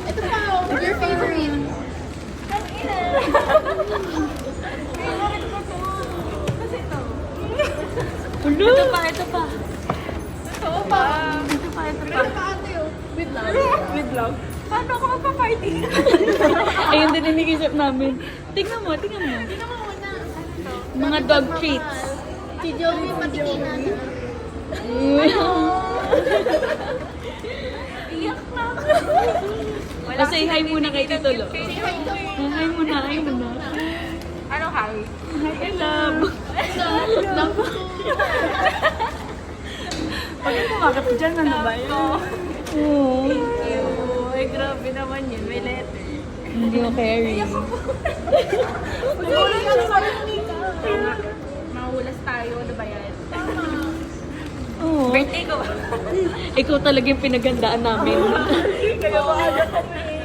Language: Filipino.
Ito pa, your favorite. Ito pa, ito pa. Ito pa. Ito pa, ito pa. Ito pa ate oh. With love. With love. Paano ako magpa-party? Ayun din iniisip namin. Tingnan mo, tingnan mo. Tingnan mo muna. Mga dog treats. Si Joey patikinan. Iyak na ako. Say hi muna kay Tito Lo. Say hi ka muna. Hi muna, hi muna. Ano, hi? Hi, love. Love ko. Pag kumakat ka dyan, ano ba yun? Oo. Ay, grabe naman yun. May letter. Hindi ko carry. Nagulat ka sa Nika. Mahulas tayo. Ano ba yan? Oo. Birthday ko ba? Ikaw talaga yung pinagandaan namin. Kaya maaga kami.